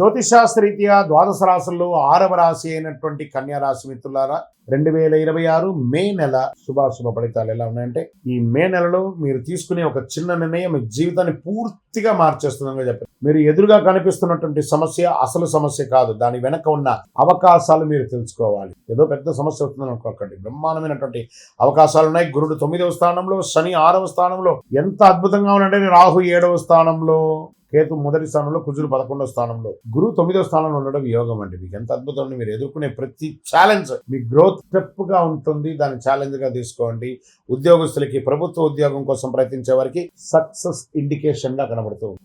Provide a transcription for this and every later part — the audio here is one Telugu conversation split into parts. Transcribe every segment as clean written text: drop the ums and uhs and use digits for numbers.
జ్యోతిషాస్త్రరీత్యా ద్వాదశ రాశుల్లో 6వ రాశి అయినటువంటి కన్యా రాశి మిత్రులారా, 2026 మే నెల శుభాశుభ ఫలితాలు ఎలా ఉన్నాయంటే, ఈ మే నెలలో మీరు తీసుకునే ఒక చిన్న నిర్ణయం మీ జీవితాన్ని పూర్తిగా మార్చేస్తుందని చెప్పారు. మీరు ఎదురుగా కనిపిస్తున్నటువంటి సమస్య అసలు సమస్య కాదు, దాని వెనక ఉన్న అవకాశాలు మీరు తెలుసుకోవాలి. ఏదో పెద్ద సమస్య వస్తుందని అనుకోకండి, బ్రహ్మాండమైనటువంటి అవకాశాలు ఉన్నాయి. గురుడు 9వ స్థానంలో, శని 6వ స్థానంలో, ఎంత అద్భుతంగా ఉందంటే రాహు 7వ స్థానంలో, కేతు 1వ స్థానంలో, కుజుడు 11వ స్థానంలో, గురువు 9వ స్థానంలో ఉండడం యోగం అండి. మీకు ఎంత అద్భుతం. మీరు ఎదుర్కొనే ప్రతి ఛాలెంజ్ మీ గ్రోత్ స్టెప్ గా ఉంటుంది, దాన్ని ఛాలెంజ్ గా తీసుకోండి. ఉద్యోగస్తులకి, ప్రభుత్వ ఉద్యోగం కోసం ప్రయత్నించే వారికి సక్సెస్ ఇండికేషన్ గా కనబడుతుంది.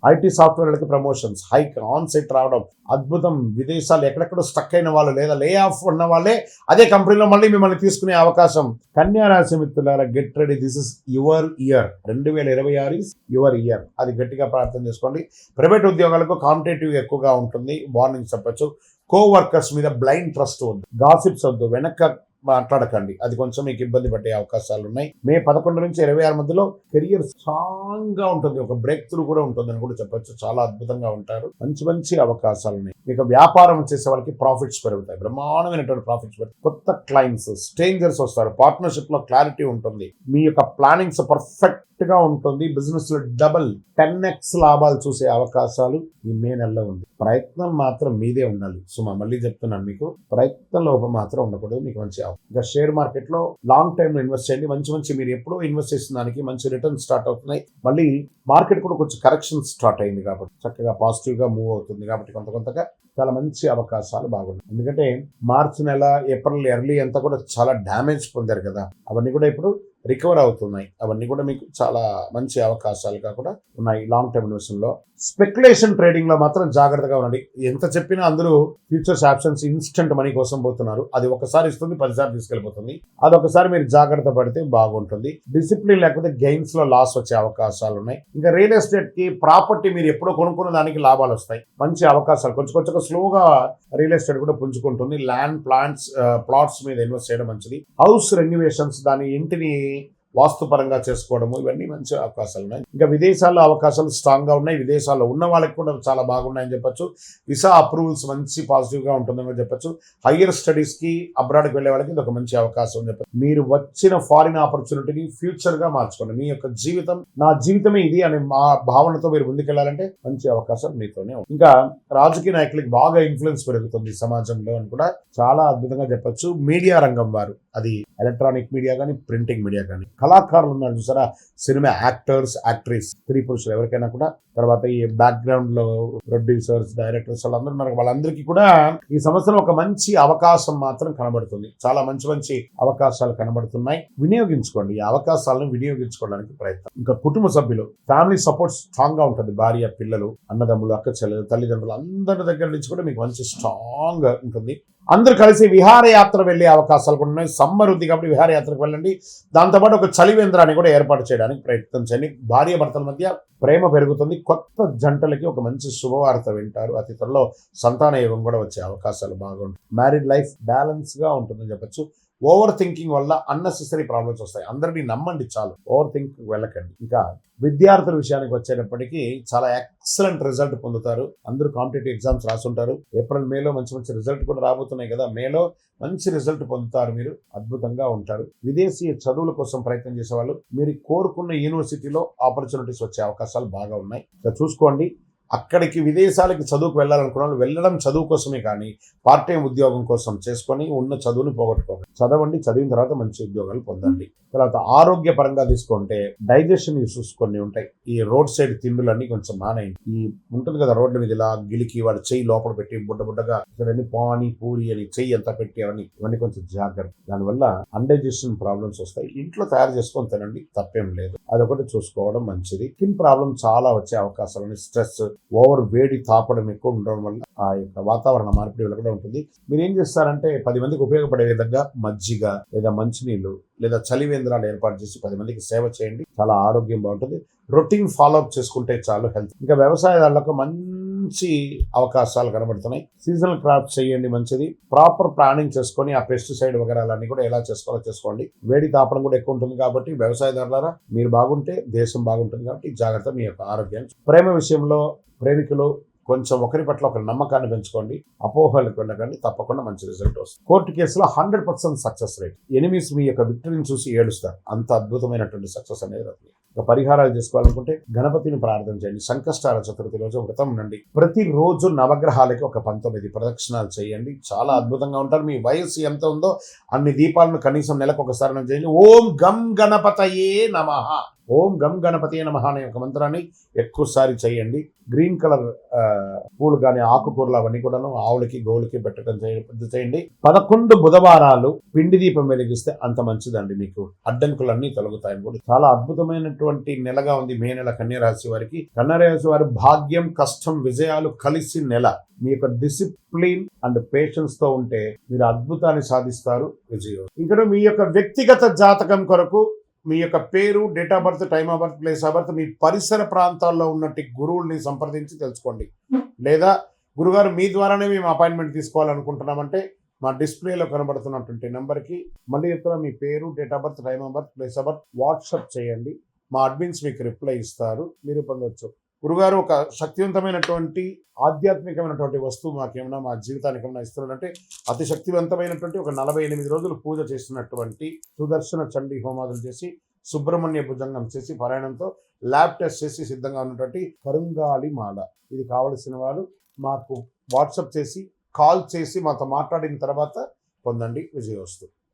ఐటీ సాఫ్ట్వేర్లకి ప్రమోషన్స్, హైక్, ఆన్ సైట్ రావడం అద్భుతం. విదేశాలు ఎక్కడెక్కడో స్టక్ అయిన వాళ్ళు లేదా లే ఆఫ్ ఉన్న వాళ్ళే అదే కంపెనీలో మళ్ళీ మిమ్మల్ని తీసుకునే అవకాశం. కన్యా రాశి మిత్రులారా, get ready, this is your year. 2026 is your year. అది గట్టిగా ప్రార్థన చేసుకోండి. ప్రైవేట్ ఉద్యోగాలకు కాంపిటేటివ్ ఎక్కువగా ఉంటుంది, వార్నింగ్ చెప్పచ్చు. కో వర్కర్స్ మీద బ్లైండ్ ట్రస్ట్ వద్దు, గాసిప్స్ వద్దు, వెనక మాట్లాడకండి, అది కొంచెం మీకు ఇబ్బంది పడే అవకాశాలు ఉన్నాయి. మే 11 నుంచి 26 మధ్యలో కెరియర్ స్ట్రాంగ్ గా ఉంటుంది, ఒక బ్రేక్ త్రూ కూడా ఉంటుందని కూడా చెప్పొచ్చు. చాలా అద్భుతంగా ఉంటారు, మంచి మంచి అవకాశాలు ఉన్నాయి. మీకు వ్యాపారం చేసే వాళ్ళకి ప్రాఫిట్స్ పెరుగుతాయి, బ్రహ్మాండమైనటువంటి ప్రాఫిట్స్ పెరుగుతాయి. కొత్త క్లయింట్స్, స్ట్రేంజర్స్ వస్తారు, పార్ట్నర్షిప్ లో క్లారిటీ ఉంటుంది, మీ యొక్క ప్లానింగ్స్ పర్ఫెక్ట్ గా ఉంటుంది. బిజినెస్ లో డబుల్ 10x లాభాలు చూసే అవకాశాలు ఈ మే నెలలో ఉంది. ప్రయత్నం మాత్రం మీదే ఉండాలి సుమా, మళ్ళీ చెప్తున్నాను, మీకు ప్రయత్నం లోపం మాత్రం ఉండకూడదు. మీకు మంచి ఇంకా షేర్ మార్కెట్ లో లాంగ్ టైమ్ లో ఇన్వెస్ట్ చేయండి. మంచి మీరు ఎప్పుడూ ఇన్వెస్ట్ చేసిన దానికి మంచి రిటర్న్ స్టార్ట్ అవుతున్నాయి. మళ్ళీ మార్కెట్ కూడా కొంచెం కరెక్షన్ స్టార్ట్ అయింది కాబట్టి చక్కగా పాజిటివ్ గా మూవ్ అవుతుంది కాబట్టి కొంతగా చాలా మంచి అవకాశాలు బాగున్నాయి. ఎందుకంటే మార్చి నెల, ఏప్రిల్ ఎర్లీ అంతా కూడా చాలా డ్యామేజ్ పొందారు కదా, అవన్నీ కూడా ఇప్పుడు రికవర్ అవుతున్నాయి. అవన్నీ కూడా మీకు చాలా మంచి అవకాశాలుగా కూడా ఉన్నాయి. లాంగ్ టర్మ్ ఇన్వెస్టింగ్ లో, స్పెక్యులేషన్ ట్రేడింగ్ లో మాత్రం జాగ్రత్తగా ఉండండి. ఎంత చెప్పినా అందరూ ఫ్యూచర్స్ ఆప్షన్స్ ఇన్స్టెంట్ మనీ కోసం పోతున్నారు. అది ఒకసారి ఇస్తుంది, 10 సార్లు తీసుకెళ్లిపోతుంది. అదొకసారి మీరు జాగ్రత్త పడితే బాగుంటుంది. డిసిప్లిన్ లేకపోతే గెయిన్స్ లో లాస్ వచ్చే అవకాశాలు ఉన్నాయి. ఇంకా రియల్ ఎస్టేట్ కి, ప్రాపర్టీ మీరు ఎప్పుడో కొనుక్కున్న దానికి లాభాలు వస్తాయి, మంచి అవకాశాలు. కొంచెం స్లోగా రియల్ ఎస్టేట్ కూడా పుంజుకుంటుంది. ల్యాండ్, ప్లాట్స్ మీద ఇన్వెస్ట్ చేయడం మంచిది. హౌస్ రెన్యువేషన్స్, దాని ఇంటిని వాస్తుపరంగా చేసుకోవడము, ఇవన్నీ మంచి అవకాశాలు ఉన్నాయి. ఇంకా విదేశాల్లో అవకాశాలు స్ట్రాంగ్ గా ఉన్నాయి. విదేశాల్లో ఉన్న వాళ్ళకి కూడా చాలా బాగున్నాయని చెప్పొచ్చు. వీసా అప్రూవల్స్ మంచి పాజిటివ్ గా ఉంటుందని చెప్పొచ్చు. హయ్యర్ స్టడీస్ కి అబ్రాడ్కి వెళ్ళే వాళ్ళకి ఇది ఒక మంచి అవకాశం అని చెప్పచ్చు. మీరు వచ్చిన ఫారిన్ ఆపర్చునిటీని ఫ్యూచర్ గా మార్చుకోండి. మీ యొక్క జీవితం నా జీవితమే ఇది అనే మా భావనతో మీరు ముందుకెళ్లాలంటే మంచి అవకాశం మీతోనే ఉంది. ఇంకా రాజకీయ నాయకులకి బాగా ఇన్ఫ్లుయెన్స్ పెరుగుతుంది సమాజంలో అని కూడా చాలా అద్భుతంగా చెప్పొచ్చు. మీడియా రంగం వారు, అది ఎలక్ట్రానిక్ మీడియా కానీ, ప్రింటింగ్ మీడియా కానీ, కళాకారులు ఉన్నారు చూసారా, సినిమా యాక్టర్స్, యాక్ట్రెస్, స్త్రీ పురుషులు ఎవరికైనా కూడా, తర్వాత ఈ బ్యాక్గ్రౌండ్ లో ప్రొడ్యూసర్స్, డైరెక్టర్స్ వాళ్ళందరూ ఉన్నారు. వాళ్ళందరికీ కూడా ఈ సంవత్సరం ఒక మంచి అవకాశం మాత్రం కనబడుతుంది. చాలా మంచి అవకాశాలు కనబడుతున్నాయి. వినియోగించుకోండి, ఈ అవకాశాలను వినియోగించుకోవడానికి ప్రయత్నం. ఇంకా కుటుంబ సభ్యులు, ఫ్యామిలీ సపోర్ట్ స్ట్రాంగ్ గా ఉంటుంది. భార్య, పిల్లలు, అన్నదమ్ములు, అక్క చెల్లెలు, తల్లిదండ్రులు అందరి దగ్గర నుంచి కూడా మీకు మంచి స్ట్రాంగ్ గా ఉంటుంది. అందరూ కలిసి విహారయాత్ర వెళ్లే అవకాశాలు కూడా ఉన్నాయి. సమ్మర్ ఉంది కాబట్టి విహారయాత్రకు వెళ్ళండి. దాంతోపాటు ఒక చలివేంద్రాన్ని కూడా ఏర్పాటు చేయడానికి ప్రయత్నం చేయండి. భార్య భర్తల మధ్య ప్రేమ పెరుగుతుంది. కొత్త జంటలకి ఒక మంచి శుభవార్త వింటారు. అతి త్వరలో సంతాన యోగం కూడా వచ్చే అవకాశాలు బాగుంటాయి. మ్యారీడ్ లైఫ్ బ్యాలెన్స్ గా ఉంటుందని చెప్పచ్చు. ఓవర్ థింకింగ్ వల్ల అన్నెసెసరీ ప్రాబ్లమ్స్ వస్తాయి. అందరినీ నమ్మండి చాలు, ఓవర్ థింకింగ్ వెళ్ళకండి. ఇంకా విద్యార్థుల విషయానికి వచ్చేటప్పటికీ చాలా ఎక్సలెంట్ రిజల్ట్ పొందుతారు. అందరూ కాంపిటేటివ్ ఎగ్జామ్స్ రాసుంటారు. ఏప్రిల్, మేలో మంచి రిజల్ట్ కూడా రాబోతున్నాయి కదా. మేలో మంచి రిజల్ట్ పొందుతారు, మీరు అద్భుతంగా ఉంటారు. విదేశీ చదువుల కోసం ప్రయత్నం చేసేవాళ్ళు, మీరు కోరుకున్న యూనివర్సిటీలో ఆపర్చునిటీస్ వచ్చే అవకాశాలు బాగా ఉన్నాయి. చూసుకోండి. అక్కడికి విదేశాలకి చదువుకు వెళ్ళాలనుకున్న వాళ్ళు వెళ్ళడం చదువు కోసమే కానీ పార్ట్ టైం ఉద్యోగం కోసం చేసుకొని ఉన్న చదువుని పోగొట్టుకోండి. చదవండి, చదివిన తర్వాత మంచి ఉద్యోగాలు పొందండి. తర్వాత ఆరోగ్యపరంగా తీసుకుంటే డైజెషన్ ఇష్యూస్ కొన్ని ఉంటాయి. ఈ రోడ్ సైడ్ తిండులన్నీ కొంచెం మానేయండి. ఈ ఉంటుంది కదా రోడ్ల మీద ఇలా గిలికి వాడు చెయ్యి లోపల పెట్టి బుడ్డగా పానీ పూరి అని చెయ్యి అంతా పెట్టి ఇవన్నీ కొంచెం జాగ్రత్త. దానివల్ల అన్డైజెషన్ ప్రాబ్లమ్స్ వస్తాయి. ఇంట్లో తయారు చేసుకొని తినండి, తప్పేం లేదు. అదొకటి చూసుకోవడం మంచిది. స్కిన్ ప్రాబ్లం చాలా వచ్చే అవకాశాలు ఉన్నాయి. స్ట్రెస్, ఓవర్ వేడి తాపడం ఎక్కువ ఉండడం వల్ల ఆ యొక్క వాతావరణ మార్పిడి వల్ల కూడా ఉంటుంది. మీరు ఏం చేస్తారంటే 10 మందికి ఉపయోగపడే విధంగా మజ్జిగ లేదా మంచినీళ్ళు లేదా చలివేంద్రాలు ఏర్పాటు చేసి 10 మందికి సేవ చేయండి. చాలా ఆరోగ్యం బాగుంటుంది. రొటీన్ ఫాలో అప్ చేసుకుంటే చాలు హెల్త్. ఇంకా వ్యవసాయదారులకు మంచి అవకాశాలు కనబడుతున్నాయి. సీజనల్ క్రాప్స్ చేయండి, మంచిది. ప్రాపర్ ప్లానింగ్ చేసుకొని ఆ పెస్టిసైడ్ వగరాలన్నీ కూడా ఎలా చేసుకోవాలో చేసుకోండి. వేడి తాపడం కూడా ఎక్కువ ఉంటుంది కాబట్టి వ్యవసాయదారులారా మీరు బాగుంటే దేశం బాగుంటుంది కాబట్టి జాగ్రత్త. మీ యొక్క ఆరోగ్యాన్ని. ప్రేమ విషయంలో ప్రేమికులు కొంచెం ఒకరి పట్ల ఒక నమ్మకాన్ని పెంచుకోండి, అపోహలకు వెళ్ళకండి, తప్పకుండా మంచి రిజల్ట్ వస్తుంది. కోర్టు కేసులో 100% సక్సెస్ రేట్. ఎనిమిస్ మీ యొక్క విక్టరీని చూసి ఏడుస్తారు. అంత అద్భుతమైనటువంటి సక్సెస్ అనేది రాదు. ఇక పరిహారాలు చేసుకోవాలనుకుంటే గణపతిని ప్రార్థన చేయండి. సంకష్టాల చతుర్థి రోజు వ్రతం ఉండండి. ప్రతిరోజు నవగ్రహాలకి ఒక 19 ప్రదక్షిణాలు చేయండి. చాలా అద్భుతంగా ఉంటారు. మీ వయస్సు ఎంత ఉందో అన్ని దీపాలను కనీసం నెలకు ఒకసారి చేయండి. ఓం గం గణపతయే నమః, ఓం గం గణపతయే నమః అనే ఒక మంత్రాన్ని ఎక్కువసారి చేయండి. గ్రీన్ కలర్ పూలు కానీ ఆకుకూరలు అవన్నీ కూడాను ఆవులకి గోవులకి పెట్టడం చేయండి. 11 బుధవారాలు పిండి దీపం వెలిగిస్తే అంత మంచిదండి. మీకు అడ్డంకులన్నీ తొలగుతాయని కూడా. చాలా అద్భుతమైనటువంటి నెలగా ఉంది మే నెల కన్యరాశి వారికి. కన్యరాశి వారి భాగ్యం, కష్టం, విజయాలు కలిసి నెల. మీ యొక్క డిసిప్లిన్ అండ్ పేషెన్స్ తో ఉంటే మీరు అద్భుతాన్ని సాధిస్తారు, విజయం. ఇంకా మీ యొక్క వ్యక్తిగత జాతకం కొరకు మీ యొక్క పేరు, date of birth, time of birth, place of birth, మీ పరిసర ప్రాంతాల్లో ఉన్నట్టు గురువుల్ని సంప్రదించి తెలుసుకోండి. లేదా గురుగారు మీ ద్వారానే మేము అపాయింట్మెంట్ తీసుకోవాలనుకుంటున్నామంటే మా డిస్ప్లేలో కనబడుతున్నటువంటి నెంబర్కి మళ్ళీ చెప్తున్నా, మీ పేరు, date of birth, time of birth, place of birth WhatsApp చేయండి. మా అడ్మిన్స్ మీకు రిప్లై ఇస్తారు, మీరు పొందొచ్చు. గురుగారు ఒక శక్తివంతమైనటువంటి ఆధ్యాత్మికమైనటువంటి వస్తువు మాకేమైనా మా జీవితానికి ఏమైనా ఇస్తున్నారంటే అతి శక్తివంతమైనటువంటి ఒక 48 రోజులు పూజ చేసినటువంటి సుదర్శన చండీ హోమాదులు చేసి, సుబ్రహ్మణ్య భుజంగం చేసి, పారాయణంతో ల్యాబ్ టెస్ట్ చేసి సిద్ధంగా ఉన్నటువంటి కరుంగాలి మాల. ఇది కావలసిన వారు మాకు వాట్సాప్ చేసి, కాల్ చేసి మాతో మాట్లాడిన తర్వాత పొందండి, విజయోస్తు.